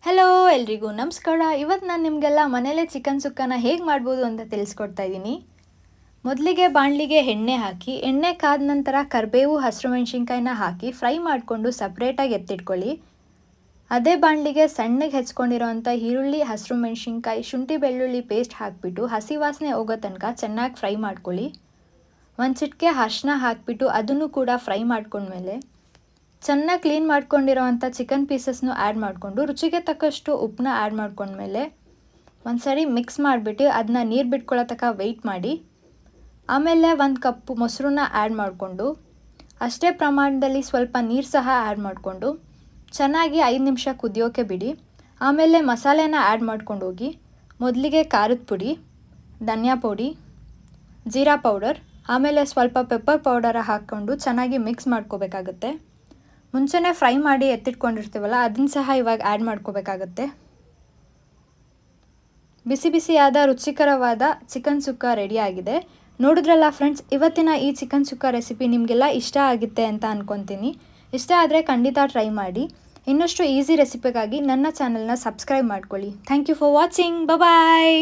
Hello ಎಲ್ರಿಗೂ ನಮಸ್ಕಾರ. ಇವತ್ತು ನಾನು ನಿಮಗೆಲ್ಲ ಮನೇಲೇ ಚಿಕನ್ ಸುಕ್ಕನ ಹೇಗೆ ಮಾಡ್ಬೋದು ಅಂತ ತಿಳಿಸ್ಕೊಡ್ತಾ ಇದ್ದೀನಿ. ಮೊದಲಿಗೆ ಬಾಣಲಿಗೆ ಎಣ್ಣೆ ಹಾಕಿ, ಎಣ್ಣೆ ಕಾದ ನಂತರ ಕರಿಬೇವು ಹಸಿರು ಮೆಣಸಿನ್ಕಾಯಿನ ಹಾಕಿ ಫ್ರೈ ಮಾಡಿಕೊಂಡು ಸಪ್ರೇಟಾಗಿ ಎತ್ತಿಟ್ಕೊಳ್ಳಿ. ಅದೇ ಬಾಣಲಿಗೆ ಸಣ್ಣಗೆ ಹೆಚ್ಕೊಂಡಿರೋವಂಥ ಈರುಳ್ಳಿ, ಹಸಿರು ಮೆಣಸಿನ್ಕಾಯಿ, ಶುಂಠಿ ಬೆಳ್ಳುಳ್ಳಿ ಪೇಸ್ಟ್ ಹಾಕಿಬಿಟ್ಟು ಹಸಿ ವಾಸನೆ ಹೋಗೋ ತನಕ ಚೆನ್ನಾಗಿ ಫ್ರೈ ಮಾಡ್ಕೊಳ್ಳಿ. ಒಂದು ಚಿಟಿಕೆ ಅರಿಶಿನ ಹಾಕಿಬಿಟ್ಟು ಅದನ್ನು ಕೂಡ ಫ್ರೈ ಮಾಡ್ಕೊಂಡ್ಮೇಲೆ ಚೆನ್ನಾಗಿ ಕ್ಲೀನ್ ಮಾಡ್ಕೊಂಡಿರೋವಂಥ ಚಿಕನ್ ಪೀಸಸ್ನು ಆ್ಯಡ್ ಮಾಡಿಕೊಂಡು ರುಚಿಗೆ ತಕ್ಕಷ್ಟು ಉಪ್ಪನ್ನ ಆ್ಯಡ್ ಮಾಡ್ಕೊಂಡ್ಮೇಲೆ ಒಂದು ಸರಿ ಮಿಕ್ಸ್ ಮಾಡಿಬಿಟ್ಟು ಅದನ್ನ ನೀರು ಬಿಟ್ಕೊಳ್ಳೋ ತನಕ ವೆಯ್ಟ್ ಮಾಡಿ. ಆಮೇಲೆ 1 ಕಪ್ ಮೊಸರನ್ನ ಆ್ಯಡ್ ಮಾಡಿಕೊಂಡು ಅಷ್ಟೇ ಪ್ರಮಾಣದಲ್ಲಿ ಸ್ವಲ್ಪ ನೀರು ಸಹ ಆ್ಯಡ್ ಮಾಡಿಕೊಂಡು ಚೆನ್ನಾಗಿ 5 ನಿಮಿಷ ಕುದಿಯೋಕೆ ಬಿಡಿ. ಆಮೇಲೆ ಮಸಾಲೆನ ಆ್ಯಡ್ ಮಾಡ್ಕೊಂಡು ಹೋಗಿ ಮೊದಲಿಗೆ ಖಾರದ ಪುಡಿ, ಧನಿಯಾ ಪುಡಿ, ಜೀರಾ ಪೌಡರ್, ಆಮೇಲೆ ಸ್ವಲ್ಪ ಪೆಪ್ಪರ್ ಪೌಡರ ಹಾಕ್ಕೊಂಡು ಚೆನ್ನಾಗಿ ಮಿಕ್ಸ್ ಮಾಡ್ಕೋಬೇಕಾಗತ್ತೆ. ಮುಂಚೆನೇ ಫ್ರೈ ಮಾಡಿ ಎತ್ತಿಟ್ಕೊಂಡಿರ್ತೀವಲ್ಲ ಅದನ್ನು ಸಹ ಇವಾಗ ಆ್ಯಡ್ ಮಾಡ್ಕೋಬೇಕಾಗತ್ತೆ. ಬಿಸಿ ಬಿಸಿಯಾದ ರುಚಿಕರವಾದ ಚಿಕನ್ ಸುಕ್ಕ ರೆಡಿಯಾಗಿದೆ. ನೋಡಿದ್ರಲ್ಲ ಫ್ರೆಂಡ್ಸ್, ಇವತ್ತಿನ ಈ ಚಿಕನ್ ಸುಕ್ಕ ರೆಸಿಪಿ ನಿಮಗೆಲ್ಲ ಇಷ್ಟ ಆಗುತ್ತೆ ಅಂತ ಅಂದ್ಕೊತೀನಿ. ಇಷ್ಟ ಆದರೆ ಖಂಡಿತ ಟ್ರೈ ಮಾಡಿ. ಇನ್ನಷ್ಟು ಈಸಿ ರೆಸಿಪಿಗಾಗಿ ನನ್ನ ಚಾನಲ್ನ ಸಬ್ಸ್ಕ್ರೈಬ್ ಮಾಡ್ಕೊಳ್ಳಿ. Thank you for watching. Bye.